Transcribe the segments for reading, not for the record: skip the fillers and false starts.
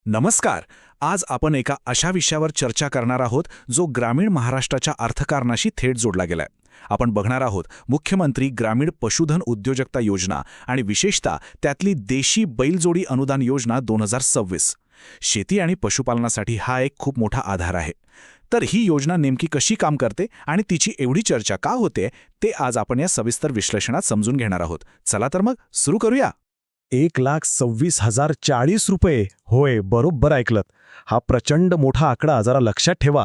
नमस्कार. आज आपण एका अशा विषयावर चर्चा करणार आहोत जो ग्रामीण महाराष्ट्राच्या अर्थकारणाशी थेट जोडला गेलाय. आपण बघणार आहोत मुख्यमंत्री ग्रामीण पशुधन उद्योजकता योजना आणि विशेषतः त्यातली देशी बैलजोडी अनुदान योजना 2026. शेती आणि पशुपालनासाठी हा एक खूप मोठा आधार आहे. तर ही योजना नेमकी कशी काम करते आणि तिची एवढी चर्चा का होते ते आज आपण या सविस्तर विश्लेषणात समजून घेणार आहोत. चला तर मग सुरू करूया. 1,26,040 रुपये. होय, बरोबर ऐकलत. हा प्रचंड मोठा आकडा जरा लक्षात ठेवा,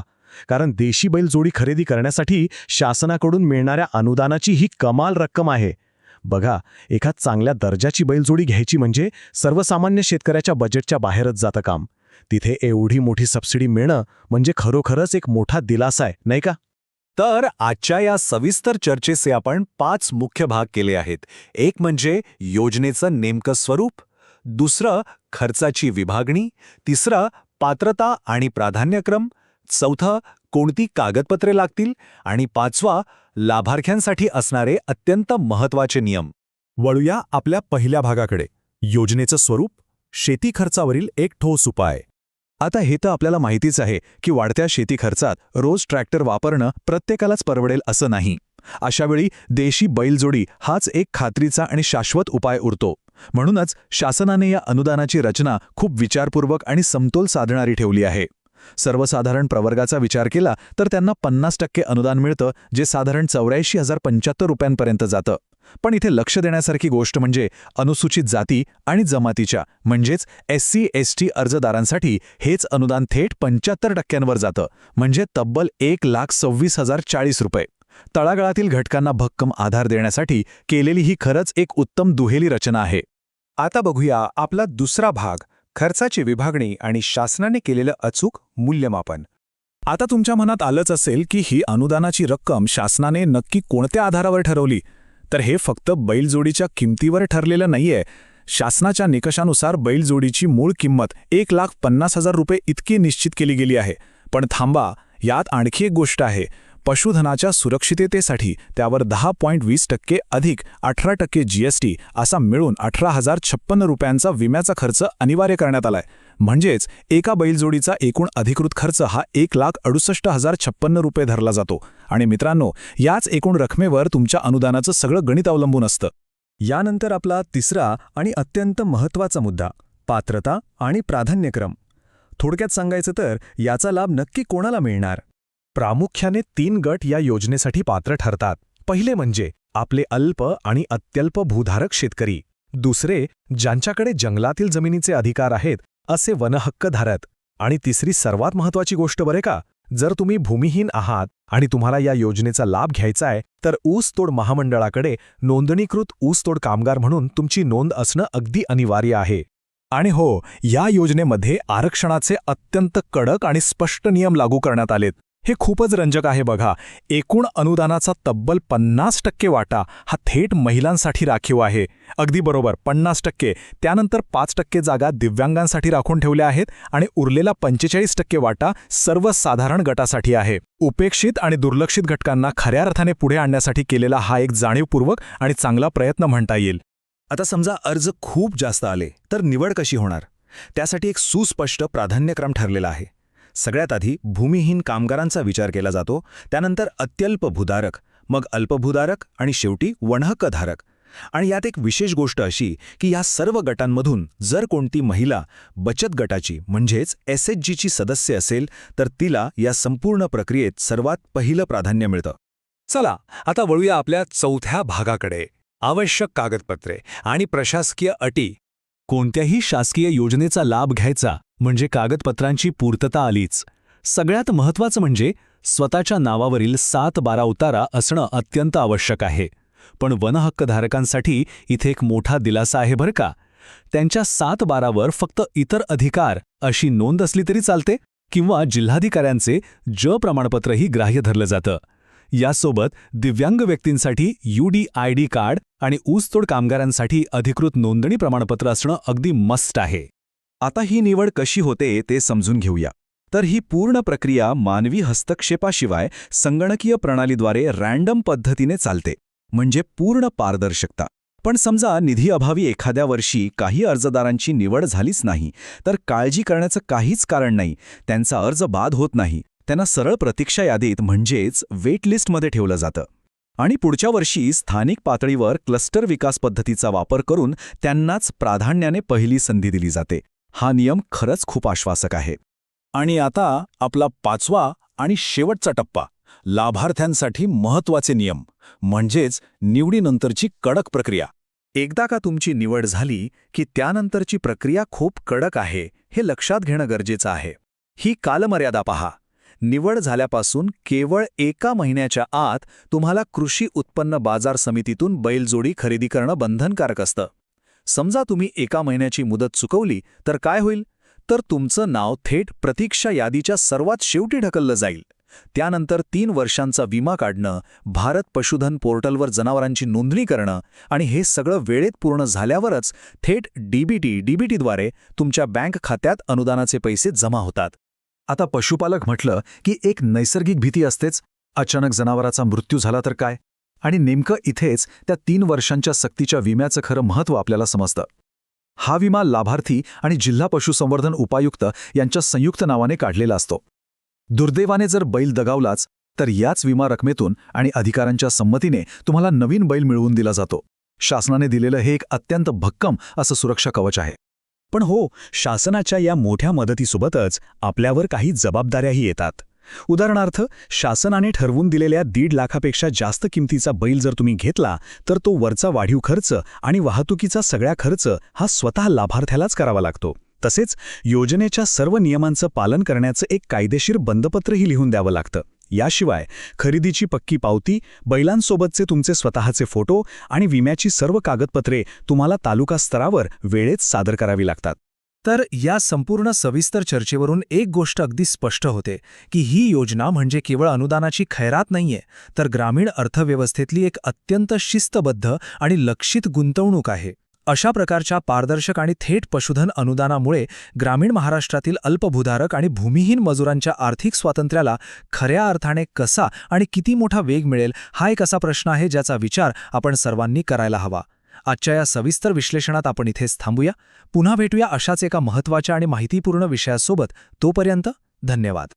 कारण देशी बैलजोडी खरेदी करण्यासाठी शासनाकडून मिळणाऱ्या अनुदानाची ही कमाल रक्कम आहे. बघा, एखाद चांगल्या दर्जाची बैलजोडी घ्यायची म्हणजे सर्वसामान्य शेतकऱ्याच्या बजेटच्या बाहेरच जातं काम. तिथे एवढी मोठी सबसिडी मिळणं म्हणजे खरोखरच एक मोठा दिलासा आहे, नाही का? तर आजच्या या सविस्तर चर्चेचे आपण 5 मुख्य भाग केले आहेत. एक म्हणजे योजनेचं नेमकं स्वरूप, दुसरं खर्चाची विभागणी, तिसरं पात्रता आणि प्राधान्यक्रम, चौथं कोणती कागदपत्रे लागतील आणि पाचवा लाभार्थ्यांसाठी असणारे अत्यंत महत्त्वाचे नियम. वळूया आपल्या पहिल्या भागाकडे, योजनेचं स्वरूप, शेती खर्चावरील एक ठोस उपाय. आता हे तर आपल्याला माहितीच आहे की वाढत्या शेती खर्चात रोज ट्रॅक्टर वापरणं प्रत्येकालाच परवडेल असं नाही. अशावेळी देशी बैलजोडी हाच एक खात्रीचा आणि शाश्वत उपाय उरतो. म्हणूनच शासनाने या अनुदानाची रचना खूप विचारपूर्वक आणि समतोल साधणारी ठेवली आहे. सर्वसाधारण प्रवर्गाचा विचार केला तर त्यांना 50% अनुदान मिळतं, जे साधारण 84,075 रुपयांपर्यंत जातं. पण इथे लक्ष देण्यासारखी गोष्ट म्हणजे अनुसूचित जाती आणि जमातीच्या म्हणजेच SC/ST अर्जदारांसाठी हेच अनुदान थेट 75%वर जातं, म्हणजे तब्बल 1,26,040 रुपये. तळागाळातील घटकांना भक्कम आधार देण्यासाठी केलेली ही खरंच एक उत्तम दुहेरी रचना आहे. आता बघूया आपला दुसरा भाग, खर्चाची विभागणी आणि शासनाने केलेलं अचूक मूल्यमापन. आता तुमच्या मनात आलंच असेल की ही अनुदानाची रक्कम शासनाने नक्की कोणत्या आधारावर ठरवली. तर हे फक्त बैलजोडीच्या किमतीवर ठरलेलं नाहीये. शासनाच्या निकषानुसार बैलजोडीची मूळ किंमत 1,50,000 रुपये इतकी निश्चित केली गेली आहे. पण थांबा, यात आणखी एक गोष्ट आहे. पशुधनाच्या सुरक्षिततेसाठी त्यावर 10.20% अधिक 18% GST असा मिळून 18,056 रुपयांचा विम्याचा खर्च अनिवार्य करण्यात आलाय. म्हणजेच एका बैलजोडीचा एकूण अधिकृत खर्च हा 1,68,056 रुपये धरला जातो. आणि मित्रांनो, याच एकूण रकमेवर तुमच्या अनुदानाचं सगळं गणित अवलंबून असतं. यानंतर आपला तिसरा आणि अत्यंत महत्त्वाचा मुद्दा, पात्रता आणि प्राधान्यक्रम. थोडक्यात सांगायचं तर याचा लाभ नक्की कोणाला मिळणार? प्रामुख्याने 3 गट या योजनेसाठी पात्र ठरतात. पहिले म्हणजे आपले अल्प आणि अत्यल्प भूधारक शेतकरी. दुसरे, ज्यांच्याकडे जंगलातील जमिनीचे अधिकार आहेत असे वनहक्कधारक. आणि तिसरी सर्वात महत्त्वाची गोष्ट बरे का, जर तुम्ही भूमिहीन आहात आणि तुम्हाला या योजनेचा लाभ घ्यायचा आहे तर ऊसतोड महामंडळाकडे नोंदणीकृत ऊसतोड कामगार म्हणून तुमची नोंद असणं अगदी अनिवार्य आहे. आणि हो, या योजनेमध्ये आरक्षणाचे अत्यंत कडक आणि स्पष्ट नियम लागू करण्यात आलेत. हे खूपच रंजक आहे बघा. एकूण अनुदानाचा तब्बल 50% वाटा हा थेट महिलांसाठी राखीव आहे. अगदी बरोबर, 50%. त्यानंतर 5% जागा दिव्यांगांसाठी राखून ठेवल्या आहेत आणि उरलेला 45% वाटा सर्वसाधारण गटासाठी आहे. उपेक्षित आणि दुर्लक्षित घटकांना खऱ्या अर्थाने पुढे आणण्यासाठी केलेला हा एक जाणीवपूर्वक आणि चांगला प्रयत्न म्हणता येईल. आता समजा अर्ज खूप जास्त आले तर निवड कशी होणार? त्यासाठी एक सुस्पष्ट प्राधान्यक्रम ठरलेला आहे. सगळ्यात आधी भूमिहीन कामगारांचा विचार केला जातो, त्यानंतर अत्यल्प भूधारक, मग अल्पभूधारक आणि शेवटी वनहक्कधारक. आणि यात एक विशेष गोष्ट अशी की या सर्व गटांमधून जर कोणती महिला बचत गटाची म्हणजेच SHGची सदस्य असेल तर तिला या संपूर्ण प्रक्रियेत सर्वात पहिलं प्राधान्य मिळतं. चला आता वळूया आपल्या चौथ्या भागाकडे, आवश्यक कागदपत्रे आणि प्रशासकीय अटी. कोणत्याही शासकीय योजनेचा लाभ घ्यायचा म्हणजे कागदपत्रांची पूर्तता आलीच. सगळ्यात महत्त्वाचं म्हणजे स्वतःच्या नावावरील 7/12 उतारा असणं अत्यंत आवश्यक आहे. पण वनहक्कधारकांसाठी इथे एक मोठा दिलासा आहे बरं का. त्यांच्या 7/12वर फक्त इतर अधिकार अशी नोंद असली तरी चालते किंवा जिल्हाधिकाऱ्यांचे प्रमाणपत्रही ग्राह्य धरलं जातं. यासोबत दिव्यांग व्यक्तींसाठी UDID कार्ड आणि ऊसतोड कामगारांसाठी अधिकृत नोंदणी प्रमाणपत्र असणं अगदी मस्ट आहे. आता ही निवड कशी होते ते समजून घेऊया. तर ही पूर्ण प्रक्रिया मानवी हस्तक्षेपाशिवाय संगणकीय प्रणालीद्वारे रँडम पद्धतीने चालते, म्हणजे पूर्ण पारदर्शकता. पण समजा निधीअभावी एखाद्या वर्षी काही अर्जदारांची निवड झालीच नाही, तर काळजी करण्याचं काहीच कारण नाही. त्यांचा अर्ज बाद होत नाही. त्यांना सरळ प्रतीक्षा यादीत म्हणजेच वेट लिस्टमध्ये ठेवलं जातं. आणि पुढच्या वर्षी स्थानिक पातळीवर क्लस्टर विकास पद्धतीचा वापर करून त्यांनाच प्राधान्याने पहिली संधी दिली जाते. हा नियम खरंच खूप आश्वासक आहे. आणि आता आपला 5वा आणि शेवटचा टप्पा, लाभार्थ्यांसाठी महत्त्वाचे नियम, म्हणजेच निवडीनंतरची कडक प्रक्रिया. एकदा का तुमची निवड झाली की त्यानंतरची प्रक्रिया खूप कडक आहे हे लक्षात घेणं गरजेचं आहे. ही कालमर्यादा पहा. निवड झाल्यापासून केवळ 1 महिन्याच्या आत तुम्हाला कृषी उत्पन्न बाजार समितीतून बैलजोडी खरेदी करणं बंधनकारक असतं. समजा तुम्ही 1 महिन्याची मुदत चुकवली तर काय होईल? तर तुमचं नाव थेट प्रतीक्षा यादीच्या सर्वात शेवटी ढकललं जाईल. त्यानंतर 3 वर्षांचा विमा काढणं, भारत पशुधन पोर्टलवर जनावरांची नोंदणी करणं आणि हे सगळं वेळेत पूर्ण झाल्यावरच थेट डीबीटीद्वारे तुमच्या बँक खात्यात अनुदानाचे पैसे जमा होतात. आता पशुपालक म्हटलं की एक नैसर्गिक भीती असतेच. अचानक जनावराचा मृत्यू झाला तर काय? आणि नेमकं इथेच त्या 3 वर्षांच्या सक्तीच्या विम्याचं खरं महत्त्व आपल्याला समजतं. हा विमा लाभार्थी आणि जिल्हा पशुसंवर्धन उपायुक्त यांच्या संयुक्त नावाने काढलेला असतो. दुर्दैवाने जर बैल दगावलाच तर याच विमा रकमेतून आणि अधिकाऱ्यांच्या संमतीने तुम्हाला नवीन बैल मिळवून दिला जातो. शासनाने दिलेलं हे एक अत्यंत भक्कम असं सुरक्षा कवच आहे. पण हो, शासनाच्या या मोठ्या मदतीसोबतच आपल्यावर काही जबाबदाऱ्याही येतात. उदाहरणार्थ, शासनाने ठरवून दिलेल्या 1.5 लाखापेक्षा जास्त किमतीचा बैल जर तुम्ही घेतला तर तो वरचा वाढीव खर्च आणि वाहतुकीचा सगळा खर्च हा स्वतः लाभार्थ्यालाच करावा लागतो. तसेच योजनेच्या सर्व नियमांचं पालन करण्याचं एक कायदेशीर बंदपत्रही लिहून द्यावं लागतं. याशिवाय खरेदीची पक्की पावती, बैलांसोबतचे तुमचे स्वतःचे फोटो आणि विम्याची सर्व कागदपत्रे तुम्हाला तालुका स्तरावर वेळेत सादर करावी लागतात. तर या संपूर्ण सविस्तर चर्चेवरून एक गोष्ट अगदी स्पष्ट होते की ही योजना म्हणजे केवळ अनुदानाची खैरात नाहीये, तर ग्रामीण अर्थव्यवस्थेतली एक अत्यंत शिस्तबद्ध आणि लक्षित गुंतवणूक आहे. अशा प्रकारच्या पारदर्शक आणि थेट पशुधन अनुदानामुळे ग्रामीण महाराष्ट्रातील अल्पभूधारक आणि भूमिहीन मजुरांच्या आर्थिक स्वातंत्र्याला खऱ्या अर्थाने कसा आणि किती मोठा वेग मिळेल हा एक असा प्रश्न आहे ज्याचा विचार आपण सर्वांनी करायला हवा. आजच्या या सविस्तर विश्लेषणात आपण इथेच थांबूया. पुन्हा भेटूया अशाच एका महत्त्वाच्या आणि माहितीपूर्ण विषयासोबत. तोपर्यंत धन्यवाद.